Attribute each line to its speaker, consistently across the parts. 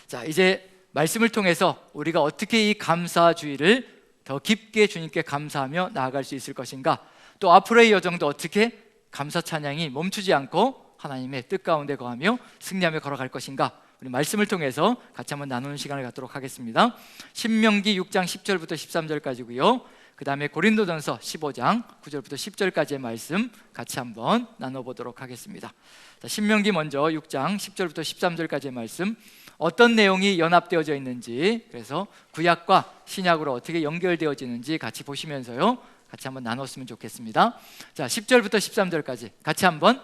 Speaker 1: 자, 이제 말씀을 통해서 우리가 어떻게 이 감사주의를 더 깊게 주님께 감사하며 나아갈 수 있을 것인가, 또 앞으로의 여정도 어떻게 감사 찬양이 멈추지 않고 하나님의 뜻 가운데 거하며 승리하며 걸어갈 것인가, 우리 말씀을 통해서 같이 한번 나누는 시간을 갖도록 하겠습니다. 신명기 6장 10절부터 13절까지고요. 그 다음에 고린도전서 15장 9절부터 10절까지의 말씀 같이 한번 나눠보도록 하겠습니다. 자, 신명기 먼저 6장 10절부터 13절까지의 말씀, 어떤 내용이 연합되어져 있는지, 그래서 구약과 신약으로 어떻게 연결되어지는지 같이 보시면서요 같이 한번 나눴으면 좋겠습니다. 자, 10절부터 13절까지 같이 한번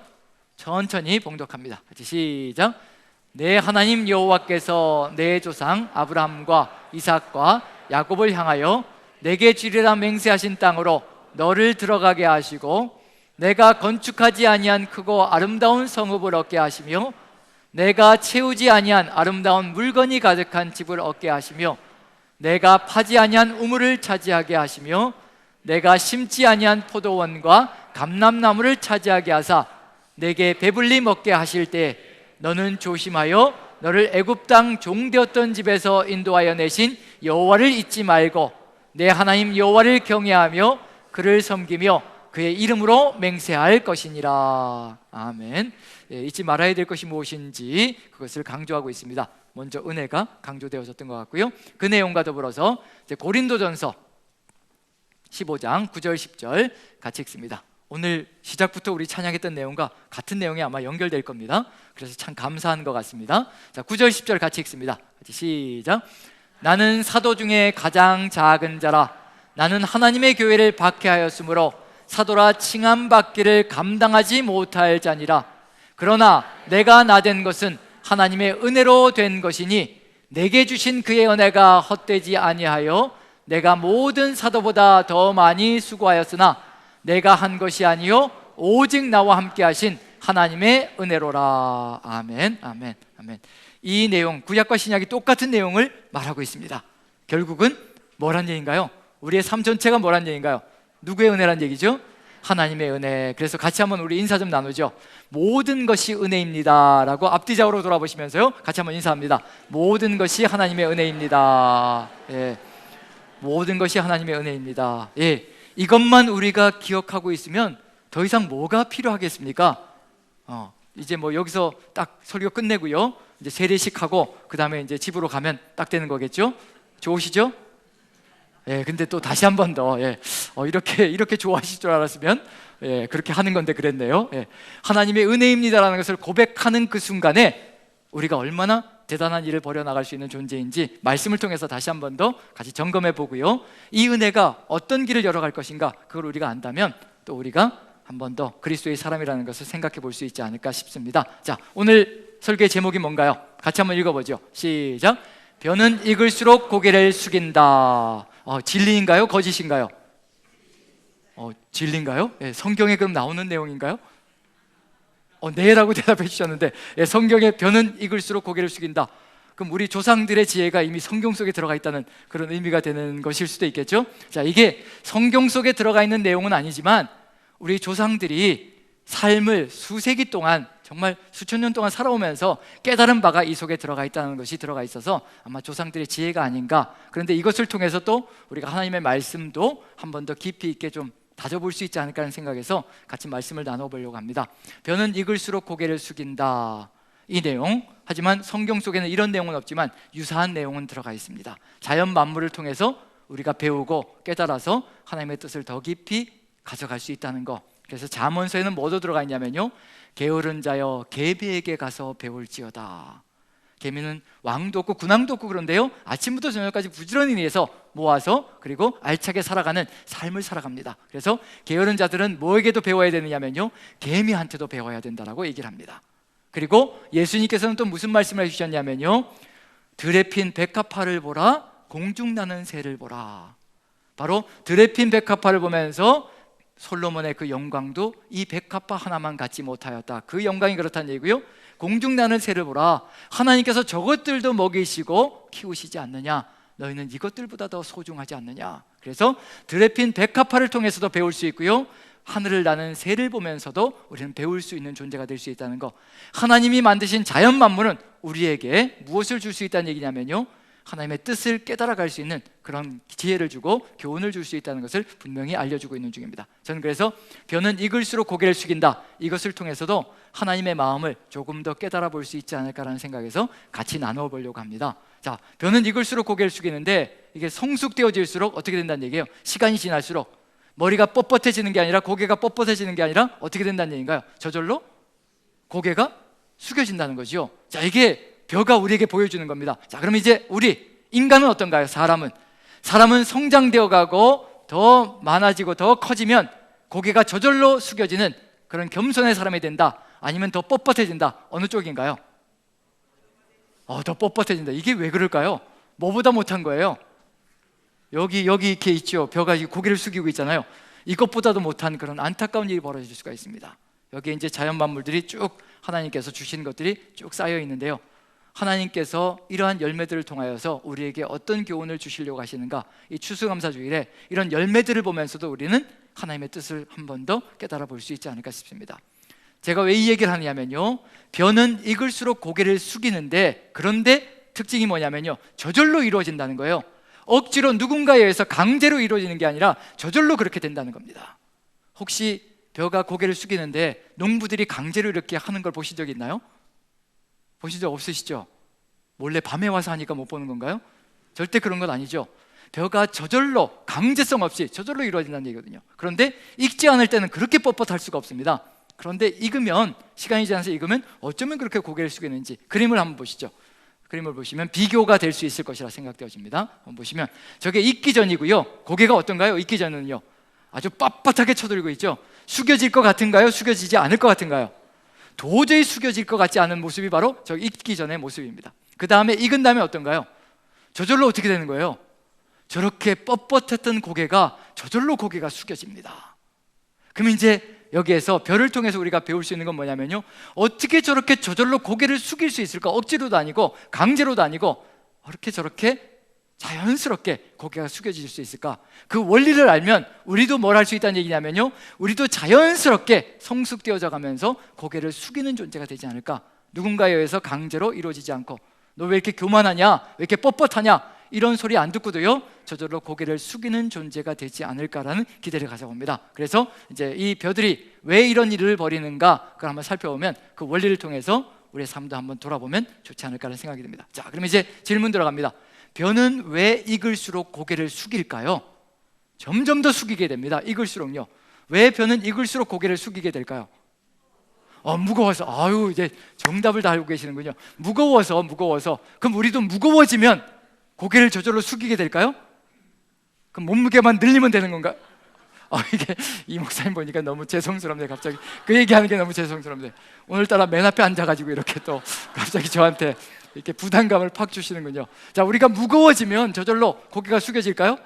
Speaker 1: 천천히 봉독합니다. 같이 시작. 내 하나님 여호와께서 내 조상 아브라함과 이삭과 야곱을 향하여 내게 주리라 맹세하신 땅으로 너를 들어가게 하시고, 내가 건축하지 아니한 크고 아름다운 성읍을 얻게 하시며, 내가 채우지 아니한 아름다운 물건이 가득한 집을 얻게 하시며, 내가 파지 아니한 우물을 차지하게 하시며, 내가 심지 아니한 포도원과 감람나무를 차지하게 하사 내게 배불리 먹게 하실 때 너는 조심하여 너를 애굽 땅 종되었던 집에서 인도하여 내신 여호와를 잊지 말고 내 하나님 여호와를 경외하며 그를 섬기며 그의 이름으로 맹세할 것이니라. 아멘. 잊지 말아야 될 것이 무엇인지 그것을 강조하고 있습니다. 먼저 은혜가 강조되어졌던 것 같고요. 그 내용과 더불어서 이제 고린도전서 15장 9절 10절 같이 읽습니다. 오늘 시작부터 우리 찬양했던 내용과 같은 내용이 아마 연결될 겁니다. 그래서 참 감사한 것 같습니다. 자, 9절 10절 같이 읽습니다. 같이 시작. 나는 사도 중에 가장 작은 자라. 나는 하나님의 교회를 박해하였으므로 사도라 칭함받기를 감당하지 못할 자니라. 그러나 내가 나된 것은 하나님의 은혜로 된 것이니 내게 주신 그의 은혜가 헛되지 아니하여 내가 모든 사도보다 더 많이 수고하였으나 내가 한 것이 아니요 오직 나와 함께 하신 하나님의 은혜로라. 아멘, 아멘, 아멘. 이 내용, 구약과 신약이 똑같은 내용을 말하고 있습니다. 결국은 뭐란 얘기인가요? 우리의 삶 전체가 뭐란 얘기인가요? 누구의 은혜란 얘기죠? 하나님의 은혜. 그래서 같이 한번 우리 인사 좀 나누죠. 모든 것이 은혜입니다 라고 앞뒤좌우로 돌아보시면서요 같이 한번 인사합니다. 모든 것이 하나님의 은혜입니다. 예. 모든 것이 하나님의 은혜입니다. 예. 이것만 우리가 기억하고 있으면 더 이상 뭐가 필요하겠습니까? 이제 뭐 여기서 딱 설교 끝내고요 이제 세례식 하고 그 다음에 이제 집으로 가면 딱 되는 거겠죠? 좋으시죠? 예, 근데 또 다시 한 번 더 이렇게 좋아하실 줄 알았으면 그렇게 하는 건데 그랬네요. 하나님의 은혜입니다라는 것을 고백하는 그 순간에 우리가 얼마나 대단한 일을 벌여나갈 수 있는 존재인지 말씀을 통해서 다시 한 번 더 같이 점검해 보고요, 이 은혜가 어떤 길을 열어갈 것인가 그걸 우리가 안다면 또 우리가 한 번 더 그리스도의 사람이라는 것을 생각해 볼 수 있지 않을까 싶습니다. 자, 오늘 설교의 제목이 뭔가요? 같이 한번 읽어보죠. 시작. 벼는 익을수록 고개를 숙인다. 진리인가요? 거짓인가요? 진리인가요? 성경에 그럼 나오는 내용인가요? 네라고 대답해 주셨는데, 성경에 벼는 익을수록 고개를 숙인다. 그럼 우리 조상들의 지혜가 이미 성경 속에 들어가 있다는 그런 의미가 되는 것일 수도 있겠죠. 자, 이게 성경 속에 들어가 있는 내용은 아니지만 우리 조상들이 삶을 수세기 동안 정말 수천 년 동안 살아오면서 깨달은 바가 이 속에 들어가 있다는 것이 들어가 있어서 아마 조상들의 지혜가 아닌가. 그런데 이것을 통해서 또 우리가 하나님의 말씀도 한 번 더 깊이 있게 좀 다져볼 수 있지 않을까 하는 생각에서 같이 말씀을 나눠보려고 합니다. 벼는 익을수록 고개를 숙인다, 이 내용. 하지만 성경 속에는 이런 내용은 없지만 유사한 내용은 들어가 있습니다. 자연 만물을 통해서 우리가 배우고 깨달아서 하나님의 뜻을 더 깊이 가져갈 수 있다는 거. 그래서 잠언서에는 뭐도 들어가 있냐면요, 게으른 자여 계비에게 가서 배울지어다. 개미는 왕도 없고 군왕도 없고 그런데요, 아침부터 저녁까지 부지런히 일해서 모아서 그리고 알차게 살아가는 삶을 살아갑니다. 그래서 게으른 자들은 뭐에게도 배워야 되느냐면요, 개미한테도 배워야 된다라고 얘기를 합니다. 그리고 예수님께서는 또 무슨 말씀을 해주셨냐면요, 들에 핀 백합화를 보라, 공중 나는 새를 보라. 바로 들에 핀 백합화를 보면서 솔로몬의 그 영광도 이 백합화 하나만 갖지 못하였다, 그 영광이 그렇다는 얘기고요, 공중 나는 새를 보라, 하나님께서 저것들도 먹이시고 키우시지 않느냐, 너희는 이것들보다 더 소중하지 않느냐. 그래서 들에 핀 백합화를 통해서도 배울 수 있고요, 하늘을 나는 새를 보면서도 우리는 배울 수 있는 존재가 될 수 있다는 거. 하나님이 만드신 자연 만물은 우리에게 무엇을 줄 수 있다는 얘기냐면요, 하나님의 뜻을 깨달아갈 수 있는 그런 지혜를 주고 교훈을 줄 수 있다는 것을 분명히 알려주고 있는 중입니다. 저는 그래서 벼는 익을수록 고개를 숙인다, 이것을 통해서도 하나님의 마음을 조금 더 깨달아 볼 수 있지 않을까라는 생각에서 같이 나누어 보려고 합니다. 자, 벼는 익을수록 고개를 숙이는데 이게 성숙되어질수록 어떻게 된다는 얘기예요? 시간이 지날수록 머리가 뻣뻣해지는 게 아니라, 고개가 뻣뻣해지는 게 아니라 어떻게 된다는 얘기인가요? 저절로 고개가 숙여진다는 거죠. 자, 이게 벼가 우리에게 보여주는 겁니다. 자, 그럼 이제 우리 인간은 어떤가요? 사람은 성장되어 가고 더 많아지고 더 커지면 고개가 저절로 숙여지는 그런 겸손의 사람이 된다, 아니면 더 뻣뻣해진다. 어느 쪽인가요? 더 뻣뻣해진다. 이게 왜 그럴까요? 뭐보다 못한 거예요? 여기 이렇게 있죠. 벼가 고개를 숙이고 있잖아요. 이것보다도 못한 그런 안타까운 일이 벌어질 수가 있습니다. 여기에 이제 자연 만물들이 쭉 하나님께서 주신 것들이 쭉 쌓여 있는데요, 하나님께서 이러한 열매들을 통하여서 우리에게 어떤 교훈을 주시려고 하시는가, 이 추수감사주일에 이런 열매들을 보면서도 우리는 하나님의 뜻을 한 번 더 깨달아 볼 수 있지 않을까 싶습니다. 제가 왜 이 얘기를 하냐면요, 벼는 익을수록 고개를 숙이는데, 그런데 특징이 뭐냐면요, 저절로 이루어진다는 거예요. 억지로 누군가에 의해서 강제로 이루어지는 게 아니라 저절로 그렇게 된다는 겁니다. 혹시 벼가 고개를 숙이는데 농부들이 강제로 이렇게 하는 걸 보신 적 있나요? 보신 적 없으시죠? 몰래 밤에 와서 하니까 못 보는 건가요? 절대 그런 건 아니죠. 벼가 저절로, 강제성 없이 저절로 이루어진다는 얘기거든요. 그런데 익지 않을 때는 그렇게 뻣뻣할 수가 없습니다. 그런데 익으면, 시간이 지나서 익으면 어쩌면 그렇게 고개를 숙이는지 그림을 한번 보시죠. 그림을 보시면 비교가 될 수 있을 것이라 생각되어집니다. 한번 보시면 저게 익기 전이고요, 고개가 어떤가요? 익기 전은요, 아주 빳빳하게 쳐들고 있죠. 숙여질 것 같은가요? 숙여지지 않을 것 같은가요? 도저히 숙여질 것 같지 않은 모습이 바로 저 익기 전의 모습입니다. 그 다음에 익은 다음에 어떤가요? 저절로 어떻게 되는 거예요? 저렇게 뻣뻣했던 고개가 저절로 고개가 숙여집니다. 그럼 이제 여기에서 벼를 통해서 우리가 배울 수 있는 건 뭐냐면요, 어떻게 저렇게 저절로 고개를 숙일 수 있을까? 억지로도 아니고 강제로도 아니고 어떻게 저렇게 자연스럽게 고개가 숙여질 수 있을까? 그 원리를 알면 우리도 뭘 할 수 있다는 얘기냐면요, 우리도 자연스럽게 성숙되어져 가면서 고개를 숙이는 존재가 되지 않을까. 누군가에 의해서 강제로 이루어지지 않고, 너 왜 이렇게 교만하냐, 왜 이렇게 뻣뻣하냐, 이런 소리 안 듣고도요, 저절로 고개를 숙이는 존재가 되지 않을까라는 기대를 가져봅니다. 그래서 이제 이 벼들이 왜 이런 일을 벌이는가, 그걸 한번 살펴보면 그 원리를 통해서 우리의 삶도 한번 돌아보면 좋지 않을까라는 생각이 듭니다. 자, 그럼 이제 질문 들어갑니다. 벼는 왜 익을수록 고개를 숙일까요? 점점 더 숙이게 됩니다. 익을수록요. 왜 벼는 익을수록 고개를 숙이게 될까요? 무거워서. 아유, 이제 정답을 다 알고 계시는군요. 무거워서. 그럼 우리도 무거워지면 고개를 저절로 숙이게 될까요? 그럼 몸무게만 늘리면 되는 건가요? 이게 이 목사님 보니까 너무 죄송스럽네요. 갑자기 그 얘기하는 게 너무 죄송스럽네요. 오늘따라 맨 앞에 앉아가지고 이렇게 또 갑자기 저한테 이렇게 부담감을 팍 주시는군요. 자, 우리가 무거워지면 저절로 고개가 숙여질까요?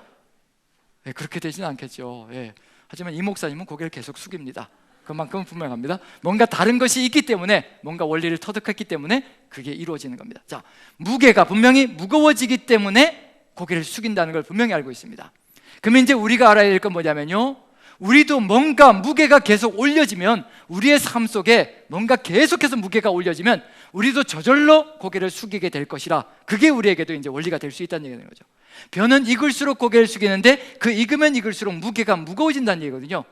Speaker 1: 네, 그렇게 되지는 않겠죠. 예. 하지만 이 목사님은 고개를 계속 숙입니다. 그만큼은 분명합니다. 뭔가 다른 것이 있기 때문에, 뭔가 원리를 터득했기 때문에 그게 이루어지는 겁니다. 자, 무게가 분명히 무거워지기 때문에 고개를 숙인다는 걸 분명히 알고 있습니다. 그러면 이제 우리가 알아야 될 건 뭐냐면요, 우리도 뭔가 무게가 계속 올려지면, 우리의 삶 속에 뭔가 계속해서 무게가 올려지면 우리도 저절로 고개를 숙이게 될 것이라, 그게 우리에게도 이제 원리가 될 수 있다는 얘기가 되는 거죠. 벼는 익을수록 고개를 숙이는데 그 익으면 익을수록 무게가 무거워진다는 얘기거든요.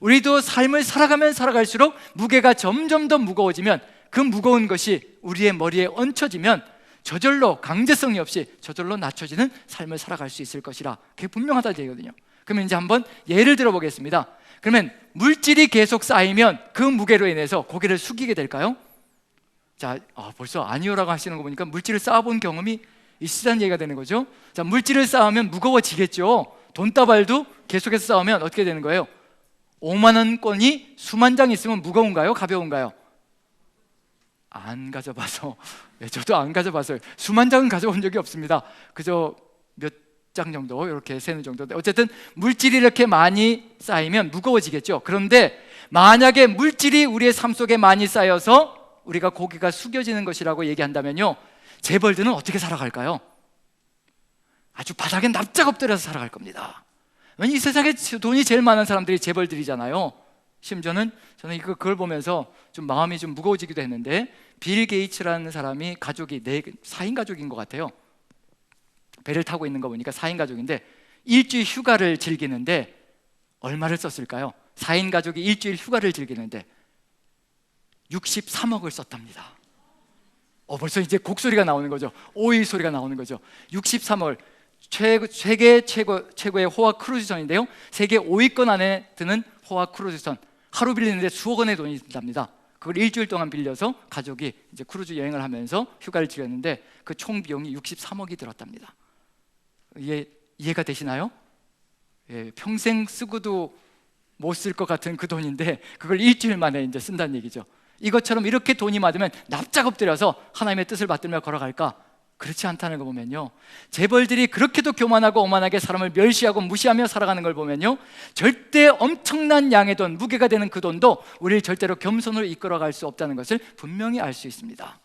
Speaker 1: 우리도 삶을 살아가면 살아갈수록 무게가 점점 더 무거워지면, 그 무거운 것이 우리의 머리에 얹혀지면 저절로, 강제성이 없이 저절로 낮춰지는 삶을 살아갈 수 있을 것이라, 그게 분명하다는 얘기거든요. 그러면 이제 한번 예를 들어 보겠습니다. 그러면 물질이 계속 쌓이면 그 무게로 인해서 고개를 숙이게 될까요? 자, 벌써 아니요라고 하시는 거 보니까 물질을 쌓아본 경험이 있으다는 얘기가 되는 거죠. 자, 물질을 쌓으면 무거워지겠죠. 돈다발도 계속해서 쌓으면 어떻게 되는 거예요? 5만 원권이 수만 장 있으면 무거운가요? 가벼운가요? 안 가져봐서. 저도 안 가져봐서요. 수만 장은 가져본 적이 없습니다. 그저 몇 장 정도, 이렇게 세는 정도인데, 어쨌든 물질이 이렇게 많이 쌓이면 무거워지겠죠. 그런데 만약에 물질이 우리의 삶 속에 많이 쌓여서 우리가 고개가 숙여지는 것이라고 얘기한다면요, 재벌들은 어떻게 살아갈까요? 아주 바닥에 납작 엎드려서 살아갈 겁니다. 이 세상에 돈이 제일 많은 사람들이 재벌들이잖아요. 심지어는 저는 그걸 보면서 좀 마음이 좀 무거워지기도 했는데, 빌 게이츠라는 사람이 가족이 4인 가족인 것 같아요. 배를 타고 있는 거 보니까 4인 가족인데 일주일 휴가를 즐기는데 얼마를 썼을까요? 4인 가족이 일주일 휴가를 즐기는데 63억을 썼답니다. 벌써 이제 곡소리가 나오는 거죠. 오이 소리가 나오는 거죠. 63억을, 세계 최고의 호화 크루즈선인데요, 세계 5위권 안에 드는 호화 크루즈선, 하루 빌리는데 수억 원의 돈이 든답니다. 그걸 일주일 동안 빌려서 가족이 이제 크루즈 여행을 하면서 휴가를 즐겼는데 그 총 비용이 63억이 들었답니다. 이해가 되시나요? 예, 평생 쓰고도 못 쓸 것 같은 그 돈인데 그걸 일주일 만에 이제 쓴다는 얘기죠. 이것처럼 이렇게 돈이 많으면 납작 엎드려서 하나님의 뜻을 받들며 걸어갈까? 그렇지 않다는 거 보면요, 재벌들이 그렇게도 교만하고 오만하게 사람을 멸시하고 무시하며 살아가는 걸 보면요, 절대 엄청난 양의 돈, 무게가 되는 그 돈도 우리를 절대로 겸손으로 이끌어갈 수 없다는 것을 분명히 알 수 있습니다.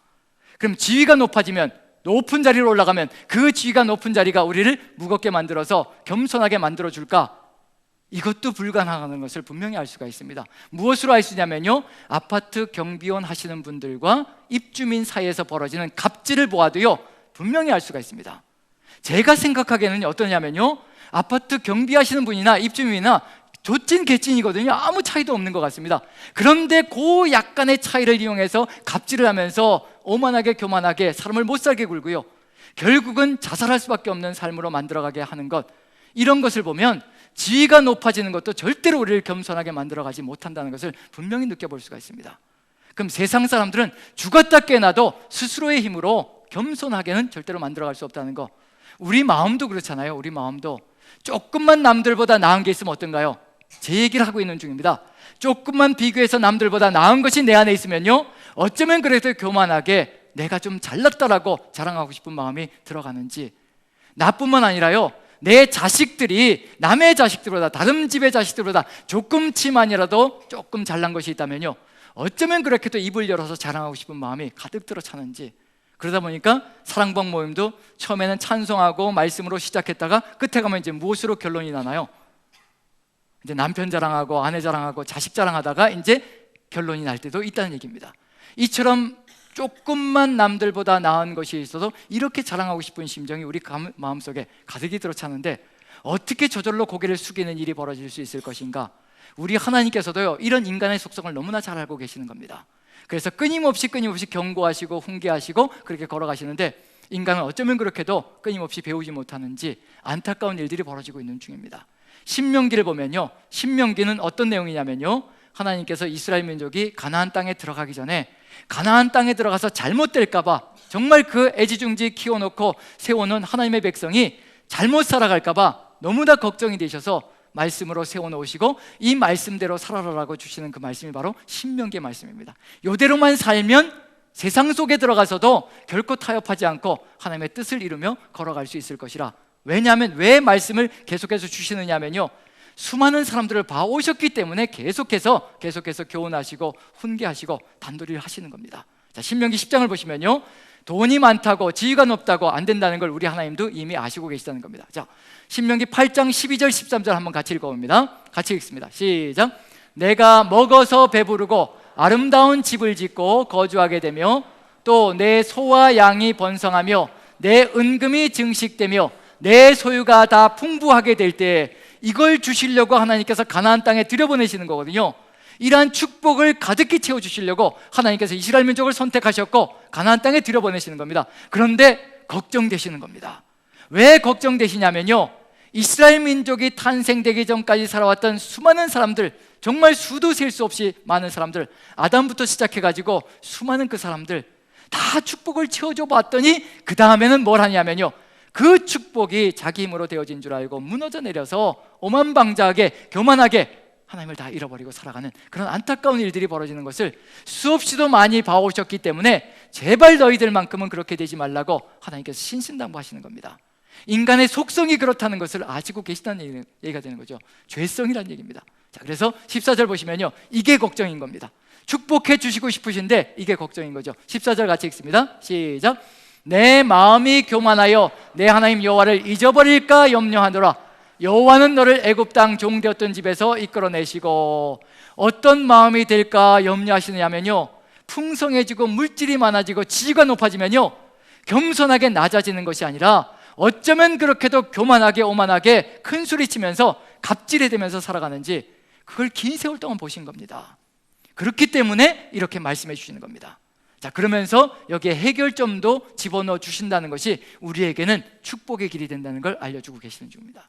Speaker 1: 그럼 지위가 높아지면, 높은 자리로 올라가면 그 지위가 높은 자리가 우리를 무겁게 만들어서 겸손하게 만들어줄까? 이것도 불가능한 것을 분명히 알 수가 있습니다. 무엇으로 알 수 있냐면요, 아파트 경비원 하시는 분들과 입주민 사이에서 벌어지는 갑질을 보아도요 분명히 알 수가 있습니다. 제가 생각하기에는 어떠냐면요, 아파트 경비하시는 분이나 입주민이나 조찐 개찐이거든요. 아무 차이도 없는 것 같습니다. 그런데 그 약간의 차이를 이용해서 갑질을 하면서 오만하게 교만하게 사람을 못 살게 굴고요, 결국은 자살할 수밖에 없는 삶으로 만들어가게 하는 것, 이런 것을 보면 지위가 높아지는 것도 절대로 우리를 겸손하게 만들어가지 못한다는 것을 분명히 느껴볼 수가 있습니다. 그럼 세상 사람들은 죽었다 깨어나도 스스로의 힘으로 겸손하게는 절대로 만들어갈 수 없다는 거, 우리 마음도 그렇잖아요. 우리 마음도 조금만 남들보다 나은 게 있으면 어떤가요? 제 얘기를 하고 있는 중입니다. 조금만 비교해서 남들보다 나은 것이 내 안에 있으면요, 어쩌면 그래도 교만하게 내가 좀 잘났다라고 자랑하고 싶은 마음이 들어가는지, 나뿐만 아니라요, 내 자식들이 남의 자식들보다, 다른 집의 자식들보다 조금치만이라도 조금 잘난 것이 있다면요, 어쩌면 그렇게도 입을 열어서 자랑하고 싶은 마음이 가득 들어 차는지. 그러다 보니까 사랑방 모임도 처음에는 찬송하고 말씀으로 시작했다가 끝에 가면 이제 무엇으로 결론이 나나요? 이제 남편 자랑하고 아내 자랑하고 자식 자랑하다가 이제 결론이 날 때도 있다는 얘기입니다. 이처럼 조금만 남들보다 나은 것이 있어도 이렇게 자랑하고 싶은 심정이 우리 마음속에 가득히 들어차는데, 어떻게 저절로 고개를 숙이는 일이 벌어질 수 있을 것인가? 우리 하나님께서도요, 이런 인간의 속성을 너무나 잘 알고 계시는 겁니다. 그래서 끊임없이 경고하시고 훈계하시고 그렇게 걸어가시는데, 인간은 어쩌면 그렇게도 끊임없이 배우지 못하는지 안타까운 일들이 벌어지고 있는 중입니다. 신명기를 보면요, 신명기는 어떤 내용이냐면요, 하나님께서 이스라엘 민족이 가나안 땅에 들어가기 전에 가나안 땅에 들어가서 잘못될까 봐, 정말 그 애지중지 키워놓고 세워놓은 하나님의 백성이 잘못 살아갈까 봐 너무나 걱정이 되셔서 말씀으로 세워놓으시고 이 말씀대로 살아라라고 주시는 그 말씀이 바로 신명기의 말씀입니다. 이대로만 살면 세상 속에 들어가서도 결코 타협하지 않고 하나님의 뜻을 이루며 걸어갈 수 있을 것이라. 왜냐하면, 왜 말씀을 계속해서 주시느냐면요, 수많은 사람들을 봐오셨기 때문에 계속해서 교훈하시고 훈계하시고 단도리를 하시는 겁니다. 자, 신명기 10장을 보시면요, 돈이 많다고 지위가 높다고 안 된다는 걸 우리 하나님도 이미 아시고 계시다는 겁니다. 자, 신명기 8장 12절 13절 한번 같이 읽어봅니다. 같이 읽습니다. 시작. 내가 먹어서 배부르고 아름다운 집을 짓고 거주하게 되며 또 내 소와 양이 번성하며 내 은금이 증식되며 내 소유가 다 풍부하게 될 때, 이걸 주시려고 하나님께서 가나안 땅에 들여보내시는 거거든요. 이러한 축복을 가득히 채워주시려고 하나님께서 이스라엘 민족을 선택하셨고 가나안 땅에 들여보내시는 겁니다. 그런데 걱정되시는 겁니다. 왜 걱정되시냐면요, 이스라엘 민족이 탄생되기 전까지 살아왔던 수많은 사람들, 정말 수도 셀 수 없이 많은 사람들, 아담부터 시작해가지고 수많은 그 사람들 다 축복을 채워줘 봤더니 그 다음에는 뭘 하냐면요, 그 축복이 자기 힘으로 되어진 줄 알고 무너져 내려서 오만방자하게 교만하게 하나님을 다 잃어버리고 살아가는 그런 안타까운 일들이 벌어지는 것을 수없이도 많이 봐오셨기 때문에 제발 너희들만큼은 그렇게 되지 말라고 하나님께서 신신당부하시는 겁니다. 인간의 속성이 그렇다는 것을 아시고 계시다는 얘기가 되는 거죠. 죄성이라는 얘기입니다. 자, 그래서 14절 보시면요, 이게 걱정인 겁니다. 축복해 주시고 싶으신데 이게 걱정인 거죠. 14절 같이 읽습니다. 시작. 내 마음이 교만하여 내 하나님 여호와를 잊어버릴까 염려하노라. 여호와는 너를 애굽 땅 종되었던 집에서 이끌어내시고, 어떤 마음이 될까 염려하시느냐면요, 풍성해지고 물질이 많아지고 지위가 높아지면요 겸손하게 낮아지는 것이 아니라 어쩌면 그렇게도 교만하게 오만하게 큰 소리치면서 갑질해대면서 살아가는지, 그걸 긴 세월 동안 보신 겁니다. 그렇기 때문에 이렇게 말씀해 주시는 겁니다. 자, 그러면서 여기에 해결점도 집어넣어 주신다는 것이 우리에게는 축복의 길이 된다는 걸 알려주고 계시는 중입니다.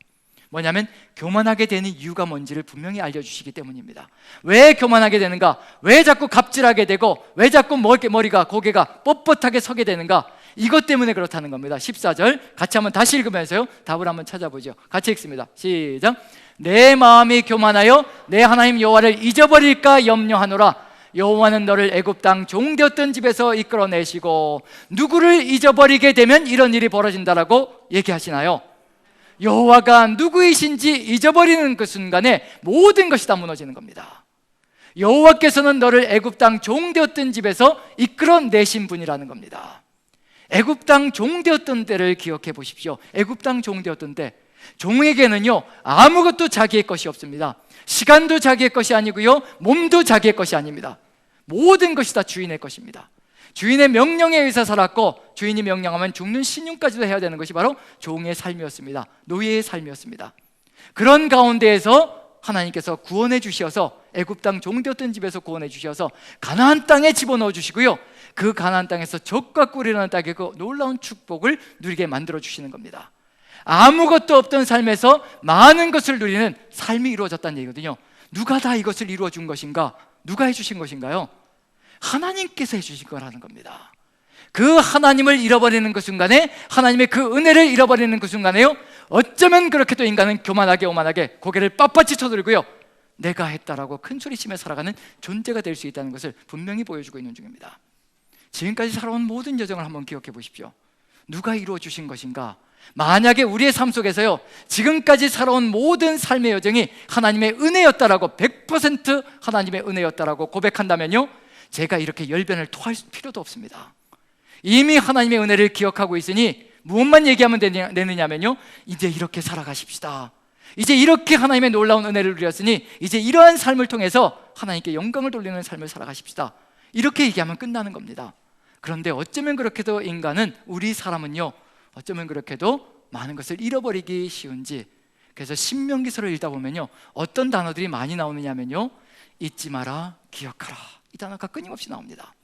Speaker 1: 뭐냐면 교만하게 되는 이유가 뭔지를 분명히 알려주시기 때문입니다. 왜 교만하게 되는가? 왜 자꾸 갑질하게 되고 왜 자꾸 머리가 고개가 뻣뻣하게 서게 되는가? 이것 때문에 그렇다는 겁니다. 14절 같이 한번 다시 읽으면서요 답을 한번 찾아보죠. 같이 읽습니다. 시작. 내 마음이 교만하여 내 하나님 여호와를 잊어버릴까 염려하노라. 여호와는 너를 애굽 땅 종되었던 집에서 이끌어내시고. 누구를 잊어버리게 되면 이런 일이 벌어진다라고 얘기하시나요? 여호와가 누구이신지 잊어버리는 그 순간에 모든 것이 다 무너지는 겁니다. 여호와께서는 너를 애굽 땅 종되었던 집에서 이끌어내신 분이라는 겁니다. 애굽 땅 종되었던 때를 기억해 보십시오. 애굽 땅 종되었던 때, 종에게는요 아무것도 자기의 것이 없습니다. 시간도 자기의 것이 아니고요, 몸도 자기의 것이 아닙니다. 모든 것이 다 주인의 것입니다. 주인의 명령에 의해서 살았고, 주인이 명령하면 죽는 신용까지도 해야 되는 것이 바로 종의 삶이었습니다. 노예의 삶이었습니다. 그런 가운데에서 하나님께서 구원해 주셔서 애굽 땅 종되었던 집에서 구원해 주셔서 가나안 땅에 집어넣어 주시고요, 그 가나안 땅에서 젖과 꿀이라는 땅의 그 놀라운 축복을 누리게 만들어 주시는 겁니다. 아무것도 없던 삶에서 많은 것을 누리는 삶이 이루어졌다는 얘기거든요. 누가 다 이것을 이루어 준 것인가? 누가 해주신 것인가요? 하나님께서 해주신 거라는 겁니다. 그 하나님을 잃어버리는 그 순간에, 하나님의 그 은혜를 잃어버리는 그 순간에요, 어쩌면 그렇게도 인간은 교만하게 오만하게 고개를 빳빳이 쳐들고요, 내가 했다라고 큰 소리치며 살아가는 존재가 될 수 있다는 것을 분명히 보여주고 있는 중입니다. 지금까지 살아온 모든 여정을 한번 기억해 보십시오. 누가 이루어 주신 것인가? 만약에 우리의 삶 속에서요 지금까지 살아온 모든 삶의 여정이 하나님의 은혜였다라고 100% 하나님의 은혜였다라고 고백한다면요, 제가 이렇게 열변을 토할 필요도 없습니다. 이미 하나님의 은혜를 기억하고 있으니 무엇만 얘기하면 되느냐면요, 이제 이렇게 살아가십시다. 이제 이렇게 하나님의 놀라운 은혜를 누렸으니 이제 이러한 삶을 통해서 하나님께 영광을 돌리는 삶을 살아가십시다. 이렇게 얘기하면 끝나는 겁니다. 그런데 어쩌면 그렇게도 인간은, 우리 사람은요 어쩌면 그렇게도 많은 것을 잃어버리기 쉬운지, 그래서 신명기서를 읽다 보면요 어떤 단어들이 많이 나오느냐면요, 잊지 마라, 기억하라, 이 단어가 끊임없이 나옵니다.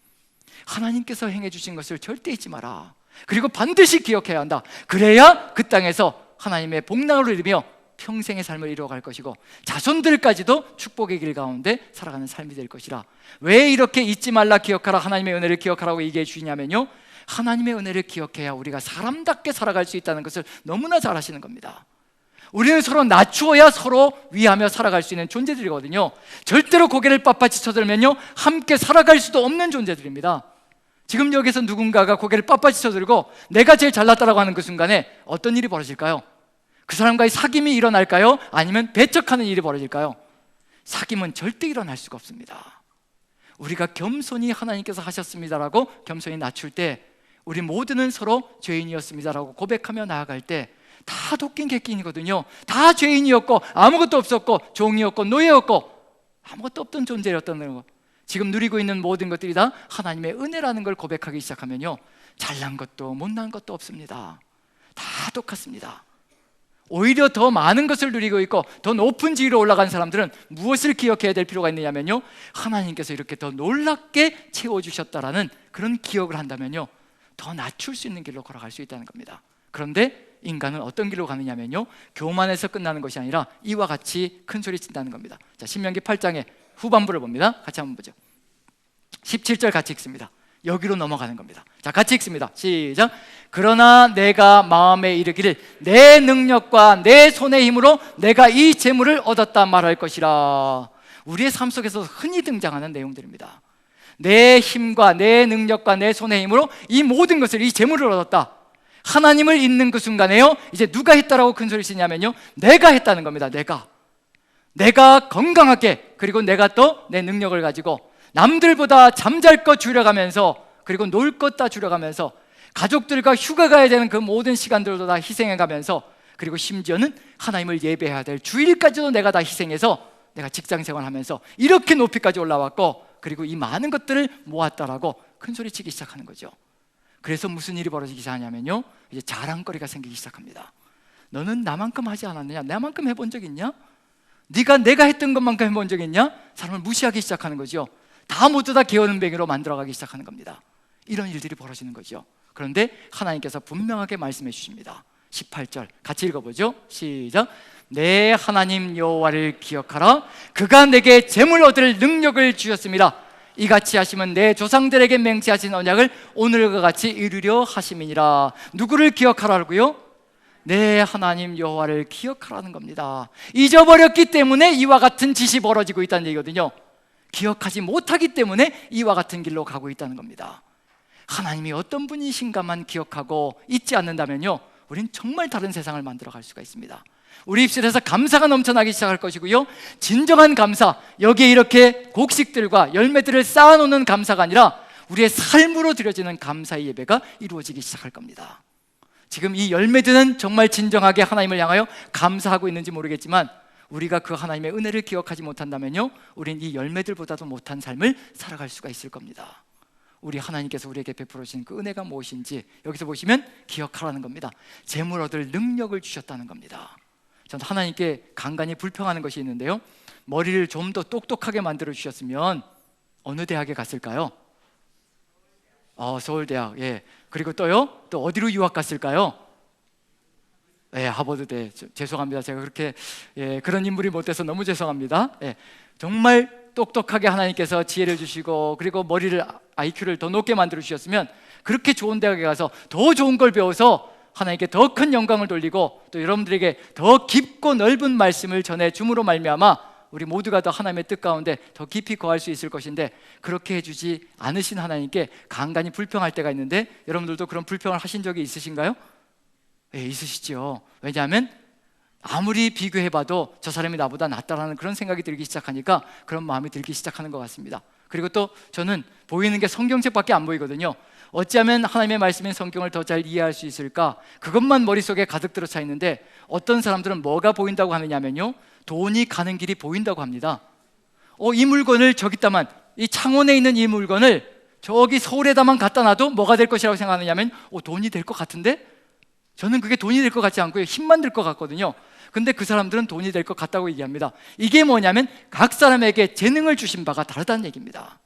Speaker 1: 하나님께서 행해 주신 것을 절대 잊지 마라, 그리고 반드시 기억해야 한다. 그래야 그 땅에서 하나님의 복락을 누리며 평생의 삶을 이루어갈 것이고 자손들까지도 축복의 길 가운데 살아가는 삶이 될 것이라. 왜 이렇게 잊지 말라, 기억하라, 하나님의 은혜를 기억하라고 얘기해 주시냐면요, 하나님의 은혜를 기억해야 우리가 사람답게 살아갈 수 있다는 것을 너무나 잘 아시는 겁니다. 우리는 서로 낮추어야 서로 위하며 살아갈 수 있는 존재들이거든요. 절대로 고개를 빳빳이 쳐들면요 함께 살아갈 수도 없는 존재들입니다. 지금 여기서 누군가가 고개를 빳빳이 쳐들고 내가 제일 잘났다라고 하는 그 순간에 어떤 일이 벌어질까요? 그 사람과의 사귐이 일어날까요? 아니면 배척하는 일이 벌어질까요? 사귐은 절대 일어날 수가 없습니다. 우리가 겸손히 하나님께서 하셨습니다라고 겸손히 낮출 때, 우리 모두는 서로 죄인이었습니다라고 고백하며 나아갈 때 다 도끼인 객기인이거든요. 다 죄인이었고 아무것도 없었고 종이었고 노예였고 아무것도 없던 존재였다는 거. 지금 누리고 있는 모든 것들이 다 하나님의 은혜라는 걸 고백하기 시작하면요, 잘난 것도 못난 것도 없습니다. 다 똑같습니다. 오히려 더 많은 것을 누리고 있고 더 높은 지위로 올라간 사람들은 무엇을 기억해야 될 필요가 있느냐면요, 하나님께서 이렇게 더 놀랍게 채워주셨다라는 그런 기억을 한다면요 더 낮출 수 있는 길로 걸어갈 수 있다는 겁니다. 그런데 인간은 어떤 길로 가느냐면요, 교만해서 끝나는 것이 아니라 이와 같이 큰 소리 친다는 겁니다. 자, 신명기 8장의 후반부를 봅니다. 같이 한번 보죠. 17절 같이 읽습니다. 여기로 넘어가는 겁니다. 자, 같이 읽습니다. 시작. 그러나 내가 마음에 이르기를 내 능력과 내 손의 힘으로 내가 이 재물을 얻었다 말할 것이라. 우리의 삶 속에서 흔히 등장하는 내용들입니다. 내 힘과 내 능력과 내 손의 힘으로 이 모든 것을, 이 재물을 얻었다. 하나님을 잊는 그 순간에요, 이제 누가 했다라고 큰 소리 치냐면요, 내가 했다는 겁니다. 내가 건강하게, 그리고 내가 또 내 능력을 가지고 남들보다 잠잘 것 줄여가면서, 그리고 놀 것 다 줄여가면서, 가족들과 휴가 가야 되는 그 모든 시간들도 다 희생해가면서, 그리고 심지어는 하나님을 예배해야 될 주일까지도 내가 다 희생해서 내가 직장생활하면서 이렇게 높이까지 올라왔고, 그리고 이 많은 것들을 모았다라고 큰 소리치기 시작하는 거죠. 그래서 무슨 일이 벌어지기 시작하냐면요, 이제 자랑거리가 생기기 시작합니다. 너는 나만큼 하지 않았느냐? 나만큼 해본 적 있냐? 네가 내가 했던 것만큼 해본 적 있냐? 사람을 무시하기 시작하는 거죠. 다 모두 다 게으름뱅이로 만들어가기 시작하는 겁니다. 이런 일들이 벌어지는 거죠. 그런데 하나님께서 분명하게 말씀해 주십니다. 18절 같이 읽어보죠. 시작. 내 하나님 여호와를 기억하라. 그가 내게 재물 얻을 능력을 주셨습니다. 이같이 하시면 내 조상들에게 맹세하신 언약을 오늘과 같이 이루려 하심이니라. 누구를 기억하라고요? 내 하나님 여호와를 기억하라는 겁니다. 잊어버렸기 때문에 이와 같은 짓이 벌어지고 있다는 얘기거든요. 기억하지 못하기 때문에 이와 같은 길로 가고 있다는 겁니다. 하나님이 어떤 분이신가만 기억하고 잊지 않는다면요, 우린 정말 다른 세상을 만들어갈 수가 있습니다. 우리 입술에서 감사가 넘쳐나기 시작할 것이고요, 진정한 감사, 여기에 이렇게 곡식들과 열매들을 쌓아놓는 감사가 아니라 우리의 삶으로 드려지는 감사의 예배가 이루어지기 시작할 겁니다. 지금 이 열매들은 정말 진정하게 하나님을 향하여 감사하고 있는지 모르겠지만, 우리가 그 하나님의 은혜를 기억하지 못한다면요, 우린 이 열매들보다도 못한 삶을 살아갈 수가 있을 겁니다. 우리 하나님께서 우리에게 베풀어 주신 그 은혜가 무엇인지 여기서 보시면 기억하라는 겁니다. 재물 얻을 능력을 주셨다는 겁니다. 저는 하나님께 간간히 불평하는 것이 있는데요, 머리를 좀 더 똑똑하게 만들어 주셨으면 어느 대학에 갔을까요? 서울대학. 예. 그리고 또요? 또 어디로 유학 갔을까요? 예, 하버드대. 죄송합니다. 제가 그렇게 그런 인물이 못돼서 너무 죄송합니다. 예. 정말 똑똑하게 하나님께서 지혜를 주시고, 그리고 머리를, IQ를 더 높게 만들어 주셨으면 그렇게 좋은 대학에 가서 더 좋은 걸 배워서 하나님께 더 큰 영광을 돌리고, 또 여러분들에게 더 깊고 넓은 말씀을 전해 줌으로 말미암아 우리 모두가 더 하나님의 뜻 가운데 더 깊이 거할 수 있을 것인데, 그렇게 해주지 않으신 하나님께 간간히 불평할 때가 있는데, 여러분들도 그런 불평을 하신 적이 있으신가요? 예, 있으시죠. 왜냐하면 아무리 비교해봐도 저 사람이 나보다 낫다라는 그런 생각이 들기 시작하니까 그런 마음이 들기 시작하는 것 같습니다. 그리고 또 저는 보이는 게 성경책밖에 안 보이거든요. 어찌하면 하나님의 말씀인 성경을 더 잘 이해할 수 있을까? 그것만 머릿속에 가득 들어차 있는데, 어떤 사람들은 뭐가 보인다고 하느냐면요, 돈이 가는 길이 보인다고 합니다. 이 물건을 저기다만, 이 창원에 있는 이 물건을 저기 서울에다만 갖다 놔도 뭐가 될 것이라고 생각하느냐면 돈이 될 것 같은데? 저는 그게 돈이 될 것 같지 않고요, 힘만 들 것 같거든요. 근데 그 사람들은 돈이 될 것 같다고 얘기합니다. 이게 뭐냐면 각 사람에게 재능을 주신 바가 다르다는 얘기입니다.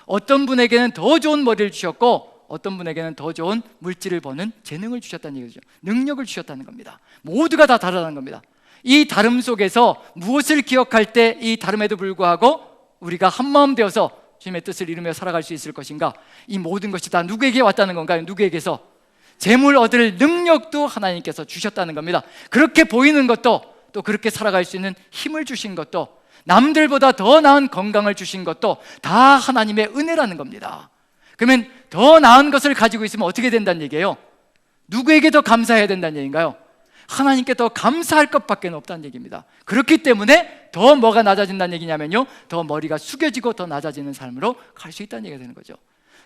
Speaker 1: 어떤 분에게는 더 좋은 머리를 주셨고, 어떤 분에게는 더 좋은 물질을 버는 재능을 주셨다는 얘기죠. 능력을 주셨다는 겁니다. 모두가 다 다르다는 겁니다. 이 다름 속에서 무엇을 기억할 때 이 다름에도 불구하고 우리가 한마음 되어서 주님의 뜻을 이루며 살아갈 수 있을 것인가? 이 모든 것이 다 누구에게 왔다는 건가요? 누구에게서? 재물 얻을 능력도 하나님께서 주셨다는 겁니다. 그렇게 보이는 것도, 또 그렇게 살아갈 수 있는 힘을 주신 것도, 남들보다 더 나은 건강을 주신 것도 다 하나님의 은혜라는 겁니다. 그러면 더 나은 것을 가지고 있으면 어떻게 된다는 얘기예요? 누구에게 더 감사해야 된다는 얘기인가요? 하나님께 더 감사할 것밖에 없다는 얘기입니다. 그렇기 때문에 더 뭐가 낮아진다는 얘기냐면요, 더 머리가 숙여지고 더 낮아지는 삶으로 갈 수 있다는 얘기가 되는 거죠.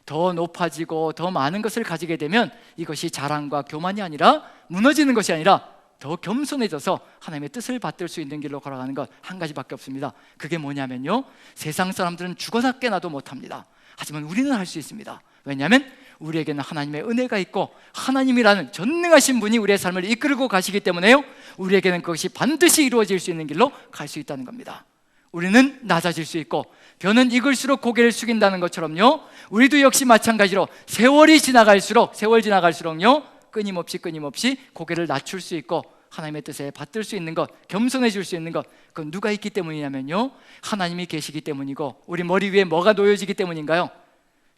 Speaker 1: 더 높아지고 더 많은 것을 가지게 되면 이것이 자랑과 교만이 아니라, 무너지는 것이 아니라 더 겸손해져서 하나님의 뜻을 받들 수 있는 길로 걸어가는 것 한 가지밖에 없습니다. 그게 뭐냐면요, 세상 사람들은 죽어나 깨나도 못합니다. 하지만 우리는 할 수 있습니다. 왜냐하면 우리에게는 하나님의 은혜가 있고, 하나님이라는 전능하신 분이 우리의 삶을 이끌고 가시기 때문에요, 우리에게는 그것이 반드시 이루어질 수 있는 길로 갈 수 있다는 겁니다. 우리는 낮아질 수 있고, 벼는 익을수록 고개를 숙인다는 것처럼요, 우리도 역시 마찬가지로 세월 지나갈수록요, 끊임없이 고개를 낮출 수 있고, 하나님의 뜻에 받들 수 있는 것, 겸손해질 수 있는 것, 그건 누가 있기 때문이냐면요, 하나님이 계시기 때문이고, 우리 머리 위에 뭐가 놓여지기 때문인가요?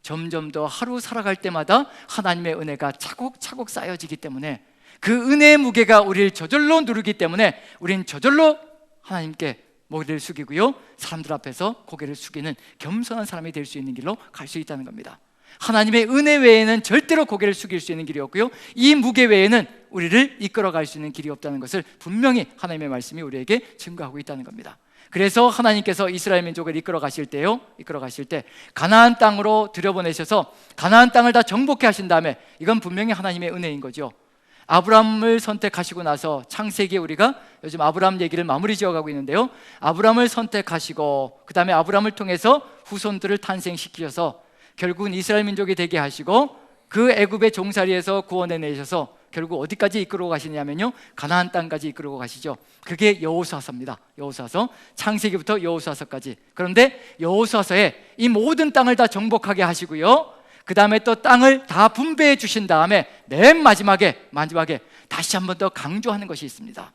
Speaker 1: 점점 더 하루 살아갈 때마다 하나님의 은혜가 차곡차곡 쌓여지기 때문에, 그 은혜의 무게가 우리를 저절로 누르기 때문에 우린 저절로 하나님께 머리를 숙이고요, 사람들 앞에서 고개를 숙이는 겸손한 사람이 될 수 있는 길로 갈 수 있다는 겁니다. 하나님의 은혜 외에는 절대로 고개를 숙일 수 있는 길이 없고요, 이 무게 외에는 우리를 이끌어갈 수 있는 길이 없다는 것을 분명히 하나님의 말씀이 우리에게 증거하고 있다는 겁니다. 그래서 하나님께서 이스라엘 민족을 이끌어 가실 때 가나안 땅으로 들여보내셔서 가나안 땅을 다 정복해 하신 다음에, 이건 분명히 하나님의 은혜인 거죠. 아브라함을 선택하시고 나서 창세기에 우리가 요즘 아브라함 얘기를 마무리 지어가고 있는데요, 아브라함을 선택하시고 그 다음에 아브라함을 통해서 후손들을 탄생시키셔서 결국은 이스라엘 민족이 되게 하시고 그 애굽의 종살이에서 구원해 내셔서 결국 어디까지 이끌고 가시냐면요, 가나안 땅까지 이끌고 가시죠. 그게 여호수아서입니다. 여호수아서, 창세기부터 여호수아서까지. 그런데 여호수아서에 이 모든 땅을 다 정복하게 하시고요, 그 다음에 또 땅을 다 분배해 주신 다음에 맨 마지막에 다시 한 번 더 강조하는 것이 있습니다.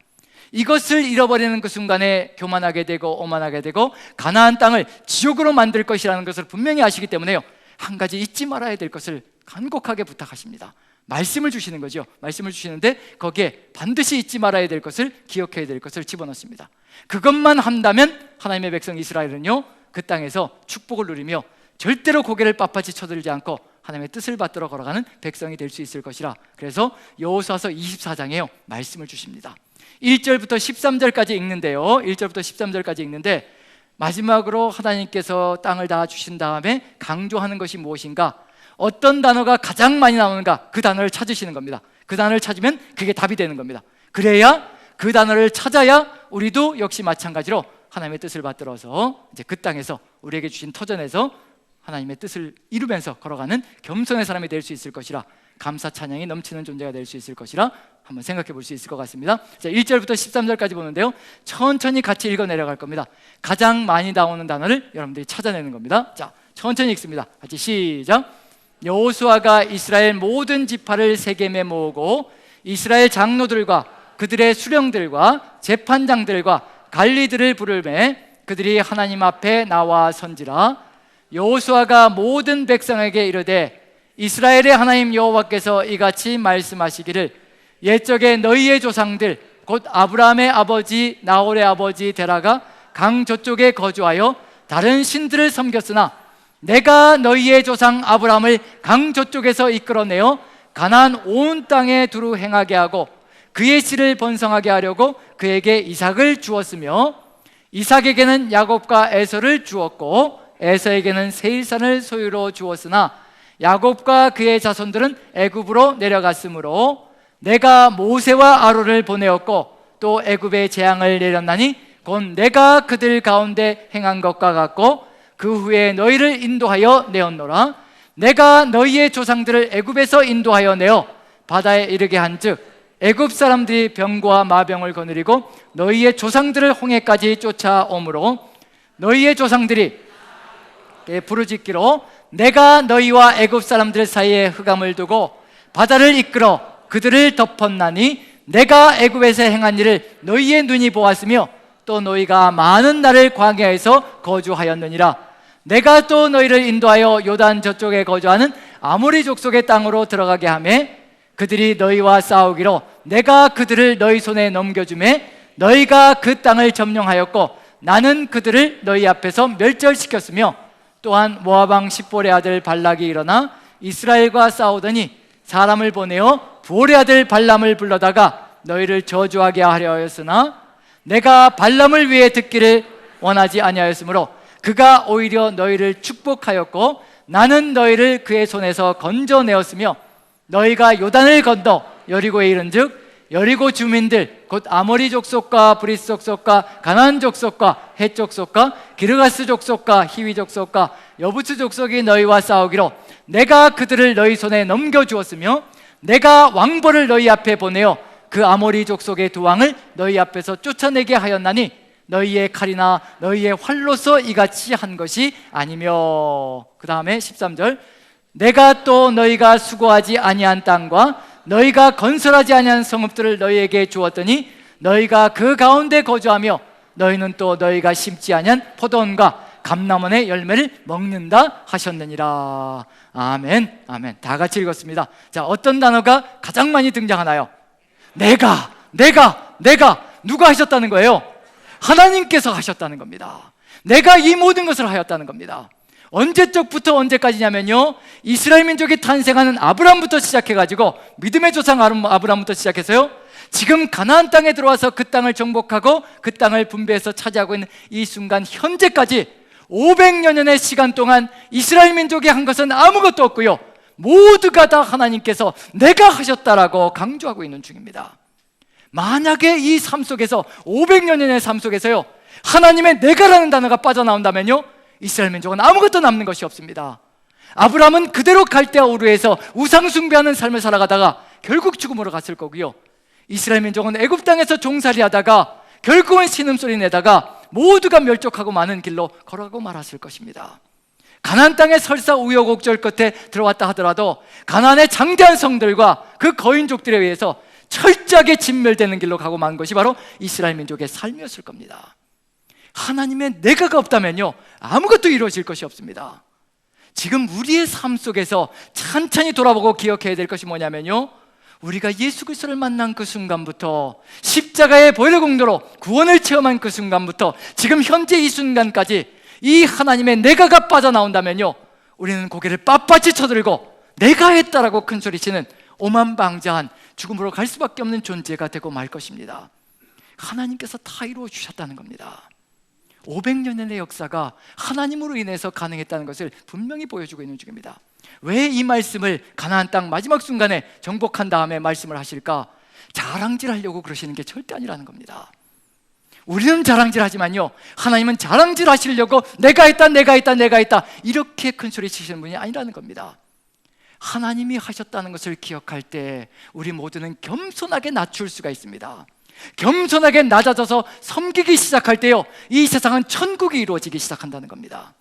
Speaker 1: 이것을 잃어버리는 그 순간에 교만하게 되고 오만하게 되고 가나안 땅을 지옥으로 만들 것이라는 것을 분명히 아시기 때문에요, 한 가지 잊지 말아야 될 것을 간곡하게 부탁하십니다. 말씀을 주시는 거죠. 말씀을 주시는데 거기에 반드시 잊지 말아야 될 것을, 기억해야 될 것을 집어넣습니다. 그것만 한다면 하나님의 백성 이스라엘은요, 그 땅에서 축복을 누리며 절대로 고개를 빳빳이 쳐들지 않고 하나님의 뜻을 받들어 걸어가는 백성이 될 수 있을 것이라. 그래서 여호수아서 24장에요 말씀을 주십니다. 1절부터 13절까지 읽는데요, 1절부터 13절까지 읽는데 마지막으로 하나님께서 땅을 다 주신 다음에 강조하는 것이 무엇인가, 어떤 단어가 가장 많이 나오는가, 그 단어를 찾으시는 겁니다. 그 단어를 찾으면 그게 답이 되는 겁니다. 그래야, 그 단어를 찾아야 우리도 역시 마찬가지로 하나님의 뜻을 받들어서 이제 그 땅에서 우리에게 주신 터전에서 하나님의 뜻을 이루면서 걸어가는 겸손한 사람이 될 수 있을 것이라, 감사 찬양이 넘치는 존재가 될 수 있을 것이라 한번 생각해 볼 수 있을 것 같습니다. 자, 1절부터 13절까지 보는데요, 천천히 같이 읽어 내려갈 겁니다. 가장 많이 나오는 단어를 여러분들이 찾아내는 겁니다. 자, 천천히 읽습니다. 같이 시작. 여호수아가 이스라엘 모든 지파를 세겜에 모으고 이스라엘 장로들과 그들의 수령들과 재판장들과 관리들을 부르매 그들이 하나님 앞에 나와 선지라. 여호수아가 모든 백성에게 이르되 이스라엘의 하나님 여호와께서 이같이 말씀하시기를 옛적에 너희의 조상들 곧 아브라함의 아버지 나홀의 아버지 데라가 강 저쪽에 거주하여 다른 신들을 섬겼으나 내가 너희의 조상 아브라함을 강 저쪽에서 이끌어내어 가나안 온 땅에 두루 행하게 하고 그의 씨를 번성하게 하려고 그에게 이삭을 주었으며 이삭에게는 야곱과 에서를 주었고 에서에게는 세일산을 소유로 주었으나 야곱과 그의 자손들은 애굽으로 내려갔으므로 내가 모세와 아론을 보내었고 또 애굽에 재앙을 내렸나니 곧 내가 그들 가운데 행한 것과 같고 그 후에 너희를 인도하여 내었노라. 내가 너희의 조상들을 애굽에서 인도하여 내어 바다에 이르게 한즉 애굽 사람들이 병과 마병을 거느리고 너희의 조상들을 홍해까지 쫓아오므로 너희의 조상들이 부르짖기로 내가 너희와 애굽 사람들 사이에 흑암을 두고 바다를 이끌어 그들을 덮었나니 내가 애굽에서 행한 일을 너희의 눈이 보았으며 또 너희가 많은 날을 광야에서 거주하였느니라. 내가 또 너희를 인도하여 요단 저쪽에 거주하는 아모리 족속의 땅으로 들어가게 하며 그들이 너희와 싸우기로 내가 그들을 너희 손에 넘겨주매 너희가 그 땅을 점령하였고 나는 그들을 너희 앞에서 멸절시켰으며 또한 모압 왕 십볼의 아들 발락이 일어나 이스라엘과 싸우더니 사람을 보내어 볼의 아들 발람을 불러다가 너희를 저주하게 하려 하였으나 내가 발람을 위해 듣기를 원하지 아니하였으므로 그가 오히려 너희를 축복하였고 나는 너희를 그의 손에서 건져내었으며 너희가 요단을 건너 여리고에 이른즉 여리고 주민들 곧 아모리 족속과 브리스 족속과 가나안 족속과 헷 족속과 기르가스 족속과 히위 족속과 여부스 족속이 너희와 싸우기로 내가 그들을 너희 손에 넘겨주었으며 내가 왕벌을 너희 앞에 보내어 그 아모리 족속의 두 왕을 너희 앞에서 쫓아내게 하였나니 너희의 칼이나 너희의 활로서 이같이 한 것이 아니며. 그 다음에 13절 내가 또 너희가 수고하지 아니한 땅과 너희가 건설하지 아니한 성읍들을 너희에게 주었더니 너희가 그 가운데 거주하며 너희는 또 너희가 심지 아니한 포도원과 감람원의 열매를 먹는다 하셨느니라. 아멘. 아멘. 다 같이 읽었습니다. 자, 어떤 단어가 가장 많이 등장하나요? 내가 누가 하셨다는 거예요? 하나님께서 하셨다는 겁니다. 내가 이 모든 것을 하였다는 겁니다. 언제적부터 언제까지냐면요, 이스라엘 민족이 탄생하는 아브라함부터 시작해가지고 믿음의 조상 아브라함부터 시작해서요, 지금 가나안 땅에 들어와서 그 땅을 정복하고 그 땅을 분배해서 차지하고 있는 이 순간 현재까지 500여 년의 시간 동안 이스라엘 민족이 한 것은 아무것도 없고요, 모두가 다 하나님께서 내가 하셨다라고 강조하고 있는 중입니다. 만약에 이 삶 속에서 500년의 삶 속에서요 하나님의 내가라는 단어가 빠져나온다면요 이스라엘 민족은 아무것도 남는 것이 없습니다. 아브라함은 그대로 갈대아 우르에서 우상 숭배하는 삶을 살아가다가 결국 죽음으로 갔을 거고요, 이스라엘 민족은 애굽 땅에서 종살이 하다가 결국은 신음소리 내다가 모두가 멸족하고 많은 길로 걸어가고 말았을 것입니다. 가나안 땅에 설사 우여곡절 끝에 들어왔다 하더라도 가나안의 장대한 성들과 그 거인족들에 의해서 철저하게 진멸되는 길로 가고 만 것이 바로 이스라엘 민족의 삶이었을 겁니다. 하나님의 내가가 없다면요 아무것도 이루어질 것이 없습니다. 지금 우리의 삶 속에서 천천히 돌아보고 기억해야 될 것이 뭐냐면요, 우리가 예수 그리스도를 만난 그 순간부터 십자가의 보혈의 공로로 구원을 체험한 그 순간부터 지금 현재 이 순간까지 이 하나님의 내가가 빠져나온다면요 우리는 고개를 빳빳이 쳐들고 내가 했다라고 큰소리치는 오만방자한 죽음으로 갈 수밖에 없는 존재가 되고 말 것입니다. 하나님께서 다 이루어 주셨다는 겁니다. 500년의 역사가 하나님으로 인해서 가능했다는 것을 분명히 보여주고 있는 중입니다. 왜 이 말씀을 가나안 땅 마지막 순간에 정복한 다음에 말씀을 하실까? 자랑질하려고 그러시는 게 절대 아니라는 겁니다. 우리는 자랑질하지만요 하나님은 자랑질 하시려고 내가 했다 이렇게 큰 소리 치시는 분이 아니라는 겁니다. 하나님이 하셨다는 것을 기억할 때 우리 모두는 겸손하게 낮출 수가 있습니다. 겸손하게 낮아져서 섬기기 시작할 때요 이 세상은 천국이 이루어지기 시작한다는 겁니다.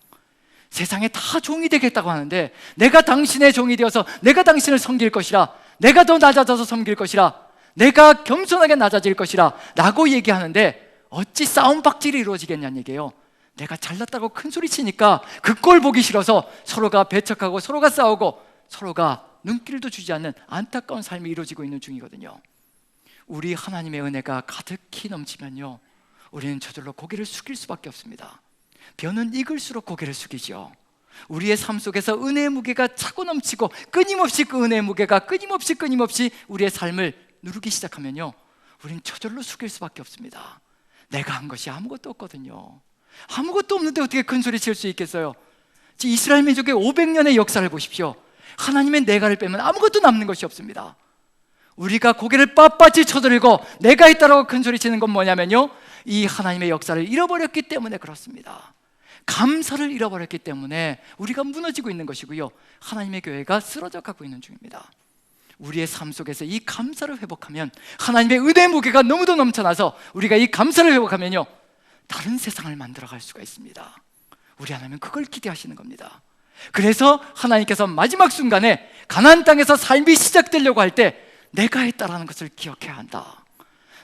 Speaker 1: 세상에 다 종이 되겠다고 하는데 내가 당신의 종이 되어서 내가 당신을 섬길 것이라, 내가 더 낮아져서 섬길 것이라, 내가 겸손하게 낮아질 것이라 라고 얘기하는데 어찌 싸움박질이 이루어지겠냐는 얘기예요. 내가 잘났다고 큰소리 치니까 그 꼴 보기 싫어서 서로가 배척하고 서로가 싸우고 서로가 눈길도 주지 않는 안타까운 삶이 이루어지고 있는 중이거든요. 우리 하나님의 은혜가 가득히 넘치면요 우리는 저절로 고개를 숙일 수밖에 없습니다. 벼는 익을수록 고개를 숙이죠. 우리의 삶 속에서 은혜의 무게가 차고 넘치고 끊임없이 그 은혜의 무게가 끊임없이 우리의 삶을 누르기 시작하면요 우리는 저절로 숙일 수밖에 없습니다. 내가 한 것이 아무것도 없거든요. 아무것도 없는데 어떻게 큰 소리 칠 수 있겠어요? 이스라엘 민족의 500년의 역사를 보십시오. 하나님의 내가를 빼면 아무것도 남는 것이 없습니다. 우리가 고개를 빳빳이 쳐들고 내가 있다라고 큰 소리 치는 건 뭐냐면요 이 하나님의 역사를 잃어버렸기 때문에 그렇습니다. 감사를 잃어버렸기 때문에 우리가 무너지고 있는 것이고요 하나님의 교회가 쓰러져 가고 있는 중입니다. 우리의 삶 속에서 이 감사를 회복하면 하나님의 은혜의 무게가 너무도 넘쳐나서 우리가 이 감사를 회복하면요 다른 세상을 만들어갈 수가 있습니다. 우리 하나님은 그걸 기대하시는 겁니다. 그래서 하나님께서 마지막 순간에 가나안 땅에서 삶이 시작되려고 할 때 내가 했다라는 것을 기억해야 한다.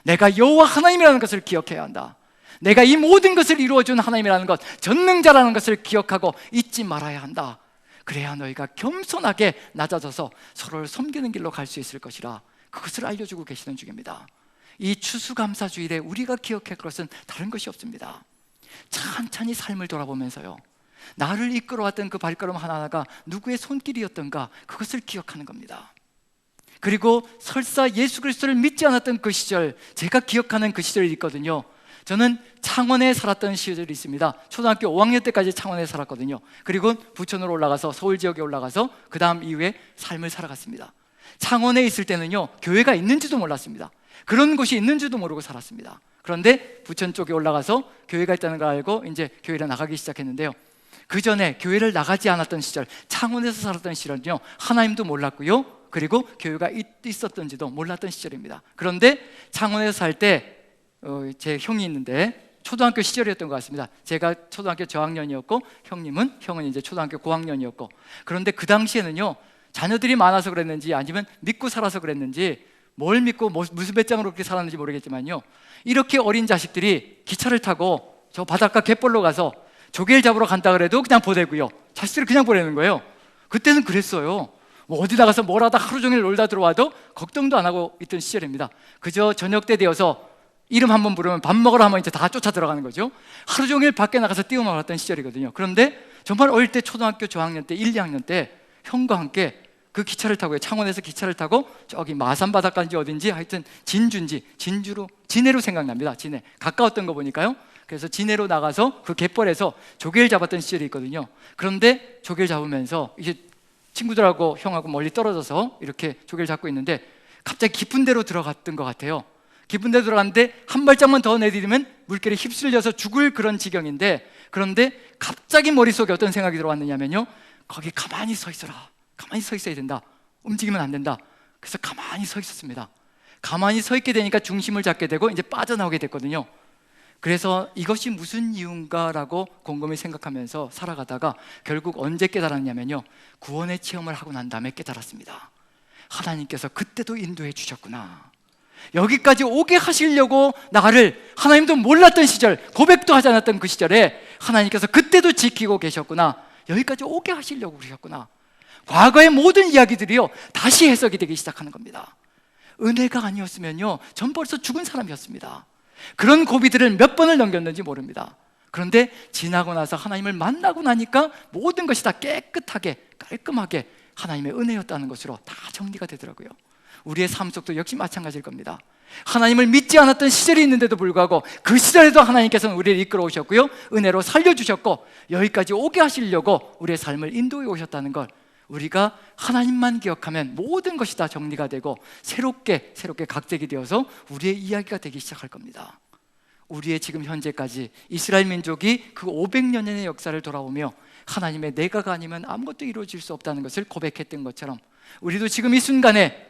Speaker 1: 내가 여호와 하나님이라는 것을 기억해야 한다. 내가 이 모든 것을 이루어준 하나님이라는 것, 전능자라는 것을 기억하고 잊지 말아야 한다. 그래야 너희가 겸손하게 낮아져서 서로를 섬기는 길로 갈 수 있을 것이라, 그것을 알려주고 계시는 중입니다. 이 추수감사주일에 우리가 기억할 것은 다른 것이 없습니다. 천천히 삶을 돌아보면서요 나를 이끌어왔던 그 발걸음 하나하나가 누구의 손길이었던가 그것을 기억하는 겁니다. 그리고 설사 예수 그리스도를 믿지 않았던 그 시절, 제가 기억하는 그 시절이 있거든요. 저는 창원에 살았던 시절이 있습니다. 초등학교 5학년 때까지 창원에 살았거든요. 그리고 부천으로 올라가서 서울 지역에 올라가서 그 다음 이후에 삶을 살아갔습니다. 창원에 있을 때는요 교회가 있는지도 몰랐습니다. 그런 곳이 있는지도 모르고 살았습니다. 그런데 부천 쪽에 올라가서 교회가 있다는 걸 알고 이제 교회를 나가기 시작했는데요, 그 전에 교회를 나가지 않았던 시절, 창원에서 살았던 시절은요 하나님도 몰랐고요 그리고 교회가 있었던지도 몰랐던 시절입니다. 그런데 창원에서 살 때 제 형이 있는데 초등학교 시절이었던 것 같습니다. 제가 초등학교 저학년이었고 형은 이제 초등학교 고학년이었고, 그런데 그 당시에는요 자녀들이 많아서 그랬는지 아니면 믿고 살아서 그랬는지 뭘 믿고 무슨 배짱으로 그렇게 살았는지 모르겠지만요 이렇게 어린 자식들이 기차를 타고 저 바닷가 갯벌로 가서 조개를 잡으러 간다 그래도 그냥 보내고요 자식들을 그냥 보내는 거예요. 그때는 그랬어요. 뭐 어디 나가서 뭘 하다 하루 종일 놀다 들어와도 걱정도 안 하고 있던 시절입니다. 그저 저녁 때 되어서 이름 한번 부르면 밥 먹으러 하면 이제 다 쫓아 들어가는 거죠. 하루 종일 밖에 나가서 뛰어놀았던 시절이거든요. 그런데 정말 어릴 때 초등학교 저학년 때 1, 2학년 때 형과 함께 그 기차를 타고요 창원에서 기차를 타고 저기 마산 바닷가인지 어딘지 하여튼 진해로 생각납니다. 진해 가까웠던 거 보니까요. 그래서 진해로 나가서 그 갯벌에서 조개를 잡았던 시절이 있거든요. 그런데 조개를 잡으면서 이제 친구들하고 형하고 멀리 떨어져서 이렇게 조개를 잡고 있는데 갑자기 깊은 데로 들어갔던 것 같아요. 깊은 데 들어갔는데 한 발짝만 더 내디디면 물결에 휩쓸려서 죽을 그런 지경인데, 그런데 갑자기 머릿속에 어떤 생각이 들어왔느냐면요, 거기 가만히 서 있어라. 가만히 서 있어야 된다. 움직이면 안 된다. 그래서 가만히 서 있었습니다. 가만히 서 있게 되니까 중심을 잡게 되고 이제 빠져나오게 됐거든요. 그래서 이것이 무슨 이유인가라고 곰곰이 생각하면서 살아가다가 결국 언제 깨달았냐면요, 구원의 체험을 하고 난 다음에 깨달았습니다. 하나님께서 그때도 인도해 주셨구나. 여기까지 오게 하시려고 나를 하나님도 몰랐던 시절, 고백도 하지 않았던 그 시절에 하나님께서 그때도 지키고 계셨구나. 여기까지 오게 하시려고 그러셨구나. 과거의 모든 이야기들이요 다시 해석이 되기 시작하는 겁니다. 은혜가 아니었으면요 전 벌써 죽은 사람이었습니다. 그런 고비들을 몇 번을 넘겼는지 모릅니다. 그런데 지나고 나서 하나님을 만나고 나니까 모든 것이 다 깨끗하게 깔끔하게 하나님의 은혜였다는 것으로 다 정리가 되더라고요. 우리의 삶 속도 역시 마찬가지일 겁니다. 하나님을 믿지 않았던 시절이 있는데도 불구하고 그 시절에도 하나님께서는 우리를 이끌어 오셨고요, 은혜로 살려주셨고 여기까지 오게 하시려고 우리의 삶을 인도해 오셨다는 걸 우리가 하나님만 기억하면 모든 것이 다 정리가 되고 새롭게 각색이 되어서 우리의 이야기가 되기 시작할 겁니다. 우리의 지금 현재까지 이스라엘 민족이 그 500년의 역사를 돌아오며 하나님의 내가가 아니면 아무것도 이루어질 수 없다는 것을 고백했던 것처럼 우리도 지금 이 순간에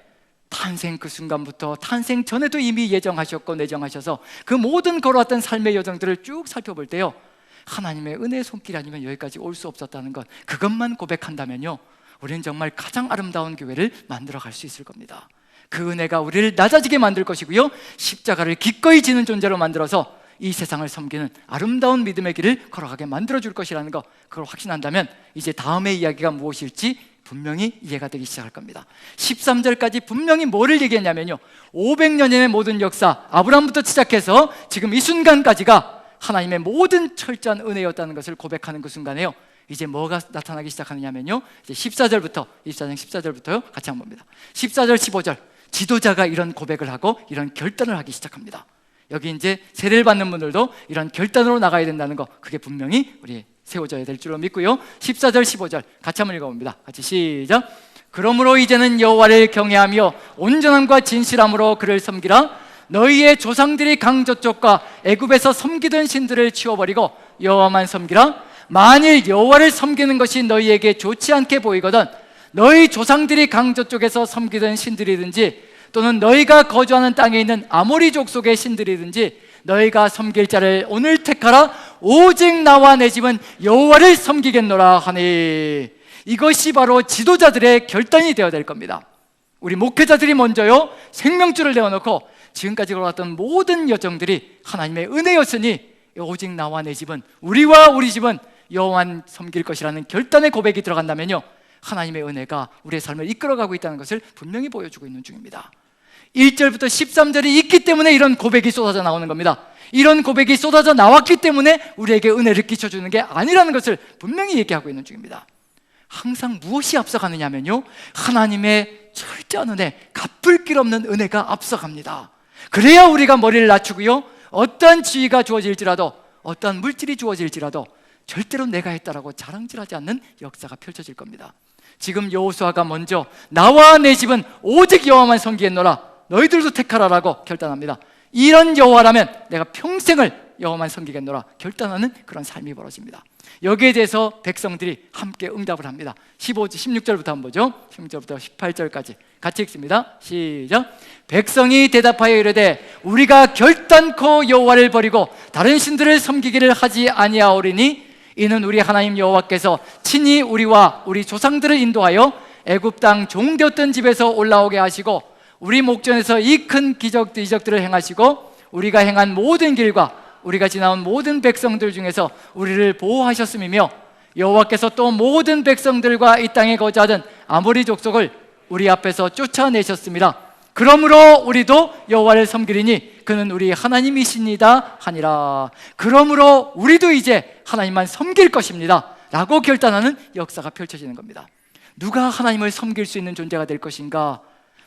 Speaker 1: 탄생 그 순간부터 탄생 전에도 이미 예정하셨고 내정하셔서 그 모든 걸어왔던 삶의 여정들을 쭉 살펴볼 때요, 하나님의 은혜의 손길 아니면 여기까지 올 수 없었다는 것, 그것만 고백한다면요 우리는 정말 가장 아름다운 교회를 만들어 갈 수 있을 겁니다. 그 은혜가 우리를 낮아지게 만들 것이고요, 십자가를 기꺼이 지는 존재로 만들어서 이 세상을 섬기는 아름다운 믿음의 길을 걸어가게 만들어 줄 것이라는 거, 그걸 확신한다면 이제 다음의 이야기가 무엇일지 분명히 이해가 되기 시작할 겁니다. 13절까지 분명히 뭐를 얘기했냐면요, 500년의 모든 역사, 아브라함부터 시작해서 지금 이 순간까지가 하나님의 모든 철저한 은혜였다는 것을 고백하는 그 순간에요, 이제 뭐가 나타나기 시작하느냐면요, 이제 14절부터 24장 14절부터요 같이 한번 봅니다. 14절 15절 지도자가 이런 고백을 하고 이런 결단을 하기 시작합니다. 여기 이제 세례를 받는 분들도 이런 결단으로 나가야 된다는 거, 그게 분명히 우리 세워져야 될 줄로 믿고요. 14절 15절 같이 한번 읽어봅니다. 같이 시작. 그러므로 이제는 여호와를 경외하며 온전함과 진실함으로 그를 섬기라. 너희의 조상들이 강 저쪽과 애굽에서 섬기던 신들을 치워버리고 여호와만 섬기라. 만일 여호와를 섬기는 것이 너희에게 좋지 않게 보이거든 너희 조상들이 강 저쪽에서 섬기던 신들이든지 또는 너희가 거주하는 땅에 있는 아모리 족속의 신들이든지 너희가 섬길 자를 오늘 택하라. 오직 나와 내 집은 여호와를 섬기겠노라 하니. 이것이 바로 지도자들의 결단이 되어야 될 겁니다. 우리 목회자들이 먼저요 생명줄을 내어놓고 지금까지 걸어왔던 모든 여정들이 하나님의 은혜였으니 오직 나와 내 집은, 우리와 우리 집은 여호와만 섬길 것이라는 결단의 고백이 들어간다면요 하나님의 은혜가 우리의 삶을 이끌어가고 있다는 것을 분명히 보여주고 있는 중입니다. 1절부터 13절이 있기 때문에 이런 고백이 쏟아져 나오는 겁니다. 이런 고백이 쏟아져 나왔기 때문에 우리에게 은혜를 끼쳐주는 게 아니라는 것을 분명히 얘기하고 있는 중입니다. 항상 무엇이 앞서가느냐면요 하나님의 철저한 은혜, 갚을 길 없는 은혜가 앞서갑니다. 그래야 우리가 머리를 낮추고요 어떠한 지위가 주어질지라도 어떠한 물질이 주어질지라도 절대로 내가 했다라고 자랑질하지 않는 역사가 펼쳐질 겁니다. 지금 여호수아가 먼저 나와 내 집은 오직 여호와만 섬기겠노라, 너희들도 택하라라고 결단합니다. 이런 여호와라면 내가 평생을 여호와만 섬기겠노라 결단하는 그런 삶이 벌어집니다. 여기에 대해서 백성들이 함께 응답을 합니다. 16절부터 한번 보죠. 16절부터 18절까지 같이 읽습니다. 시작. 백성이 대답하여 이르되 우리가 결단코 여호와를 버리고 다른 신들을 섬기기를 하지 아니하오리니 이는 우리 하나님 여호와께서 친히 우리와 우리 조상들을 인도하여 애굽 땅 종되었던 집에서 올라오게 하시고 우리 목전에서 이 큰 이적들을 행하시고 우리가 행한 모든 길과 우리가 지나온 모든 백성들 중에서 우리를 보호하셨음이며 여호와께서 또 모든 백성들과 이 땅에 거주하던 아모리 족속을 우리 앞에서 쫓아내셨습니다. 그러므로 우리도 여호와를 섬기리니 그는 우리 하나님이시니다 하니라. 그러므로 우리도 이제 하나님만 섬길 것입니다 라고 결단하는 역사가 펼쳐지는 겁니다. 누가 하나님을 섬길 수 있는 존재가 될 것인가?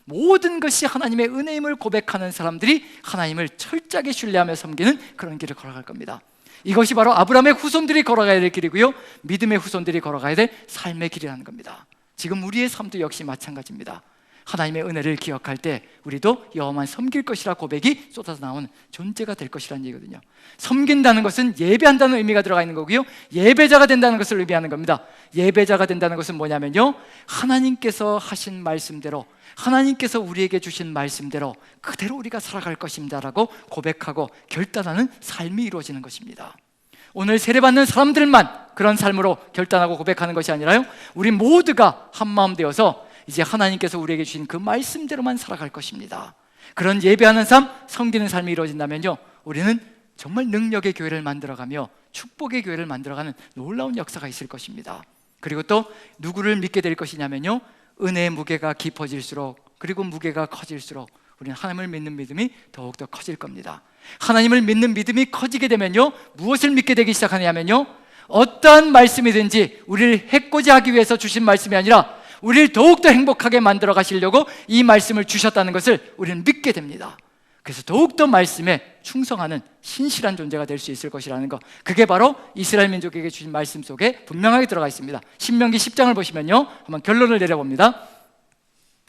Speaker 1: 모든 것이 하나님의 은혜임을 고백하는 사람들이 하나님을 철저하게 신뢰하며 섬기는 그런 길을 걸어갈 겁니다. 이것이 바로 아브라함의 후손들이 걸어가야 될 길이고요 믿음의 후손들이 걸어가야 될 삶의 길이라는 겁니다. 지금 우리의 삶도 역시 마찬가지입니다. 하나님의 은혜를 기억할 때 우리도 여호와만 섬길 것이라 고백이 쏟아져 나오는 존재가 될 것이라는 얘기거든요. 섬긴다는 것은 예배한다는 의미가 들어가 있는 거고요, 예배자가 된다는 것을 의미하는 겁니다. 예배자가 된다는 것은 뭐냐면요, 하나님께서 하신 말씀대로, 하나님께서 우리에게 주신 말씀대로 그대로 우리가 살아갈 것입니다 라고 고백하고 결단하는 삶이 이루어지는 것입니다. 오늘 세례받는 사람들만 그런 삶으로 결단하고 고백하는 것이 아니라요, 우리 모두가 한마음 되어서 이제 하나님께서 우리에게 주신 그 말씀대로만 살아갈 것입니다. 그런 예배하는 삶, 섬기는 삶이 이루어진다면요, 우리는 정말 능력의 교회를 만들어가며 축복의 교회를 만들어가는 놀라운 역사가 있을 것입니다. 그리고 또 누구를 믿게 될 것이냐면요, 은혜의 무게가 깊어질수록, 그리고 무게가 커질수록 우리는 하나님을 믿는 믿음이 더욱더 커질 겁니다. 하나님을 믿는 믿음이 커지게 되면요, 무엇을 믿게 되기 시작하냐면요, 어떠한 말씀이든지 우리를 해코지 하기 위해서 주신 말씀이 아니라 우리를 더욱더 행복하게 만들어 가시려고 이 말씀을 주셨다는 것을 우리는 믿게 됩니다. 그래서 더욱더 말씀에 충성하는 신실한 존재가 될 수 있을 것이라는 것, 그게 바로 이스라엘 민족에게 주신 말씀 속에 분명하게 들어가 있습니다. 신명기 10장을 보시면요, 한번 결론을 내려봅니다.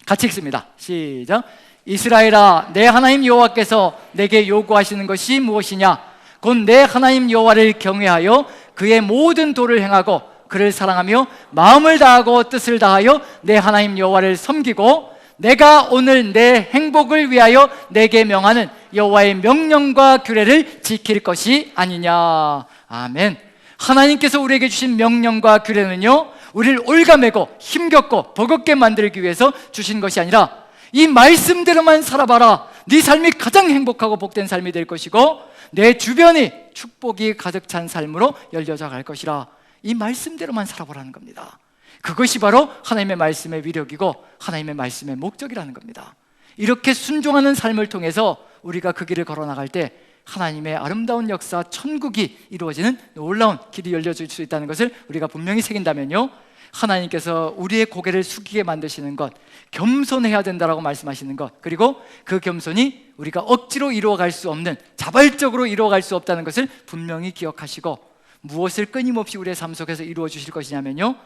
Speaker 1: 같이 읽습니다. 시작. 이스라엘아, 내 하나님 여호와께서 내게 요구하시는 것이 무엇이냐? 곧 내 하나님 여호와를 경외하여 그의 모든 도를 행하고 그를 사랑하며 마음을 다하고 뜻을 다하여 내 하나님 여호와를 섬기고 내가 오늘 내 행복을 위하여 내게 명하는 여호와의 명령과 규례를 지킬 것이 아니냐. 아멘. 하나님께서 우리에게 주신 명령과 규례는요, 우리를 올가매고 힘겹고 버겁게 만들기 위해서 주신 것이 아니라 이 말씀대로만 살아봐라, 네 삶이 가장 행복하고 복된 삶이 될 것이고 내 주변이 축복이 가득 찬 삶으로 열려져 갈 것이라, 이 말씀대로만 살아보라는 겁니다. 그것이 바로 하나님의 말씀의 위력이고 하나님의 말씀의 목적이라는 겁니다. 이렇게 순종하는 삶을 통해서 우리가 그 길을 걸어나갈 때 하나님의 아름다운 역사, 천국이 이루어지는 놀라운 길이 열려질 수 있다는 것을 우리가 분명히 새긴다면요, 하나님께서 우리의 고개를 숙이게 만드시는 것, 겸손해야 된다라고 말씀하시는 것, 그리고 그 겸손이 우리가 억지로 이루어갈 수 없는, 자발적으로 이루어갈 수 없다는 것을 분명히 기억하시고 무엇을 끊임없이 우리의 삶 속에서 이루어 주실 것이냐면요,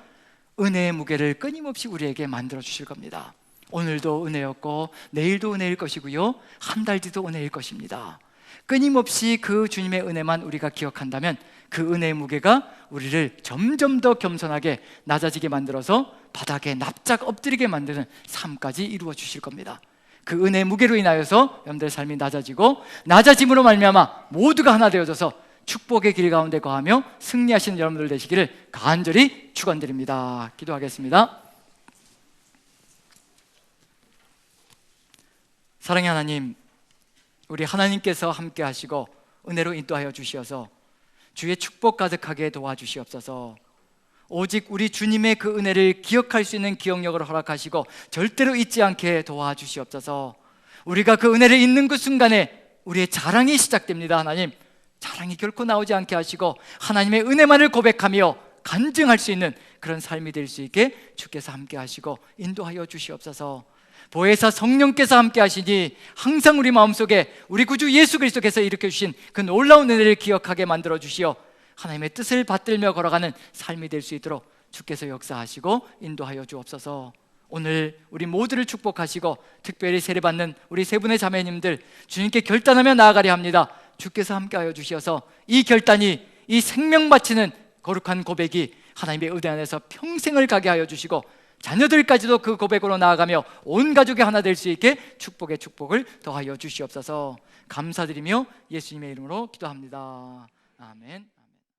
Speaker 1: 은혜의 무게를 끊임없이 우리에게 만들어 주실 겁니다. 오늘도 은혜였고 내일도 은혜일 것이고요, 한 달 뒤도 은혜일 것입니다. 끊임없이 그 주님의 은혜만 우리가 기억한다면 그 은혜의 무게가 우리를 점점 더 겸손하게 낮아지게 만들어서 바닥에 납작 엎드리게 만드는 삶까지 이루어 주실 겁니다. 그 은혜의 무게로 인하여서 여러분들의 삶이 낮아지고, 낮아짐으로 말미암아 모두가 하나 되어져서 축복의 길 가운데 거하며 승리하시는 여러분들 되시기를 간절히 축원드립니다. 기도하겠습니다. 사랑의 하나님, 우리 하나님께서 함께 하시고 은혜로 인도하여 주시어서 주의 축복 가득하게 도와주시옵소서. 오직 우리 주님의 그 은혜를 기억할 수 있는 기억력을 허락하시고 절대로 잊지 않게 도와주시옵소서. 우리가 그 은혜를 잊는 그 순간에 우리의 자랑이 시작됩니다. 하나님, 자랑이 결코 나오지 않게 하시고 하나님의 은혜만을 고백하며 간증할 수 있는 그런 삶이 될 수 있게 주께서 함께 하시고 인도하여 주시옵소서. 보혜사 성령께서 함께 하시니 항상 우리 마음속에 우리 구주 예수 그리스도께서 일으켜 주신 그 놀라운 은혜를 기억하게 만들어 주시어 하나님의 뜻을 받들며 걸어가는 삶이 될 수 있도록 주께서 역사하시고 인도하여 주옵소서. 오늘 우리 모두를 축복하시고 특별히 세례받는 우리 세 분의 자매님들 주님께 결단하며 나아가려 합니다. 주께서 함께하여 주시어서 이 결단이, 이 생명 바치는 거룩한 고백이 하나님의 의대 안에서 평생을 가게 하여 주시고 자녀들까지도 그 고백으로 나아가며 온 가족이 하나 될 수 있게 축복의 축복을 더하여 주시옵소서. 감사드리며 예수님의 이름으로 기도합니다. 아멘.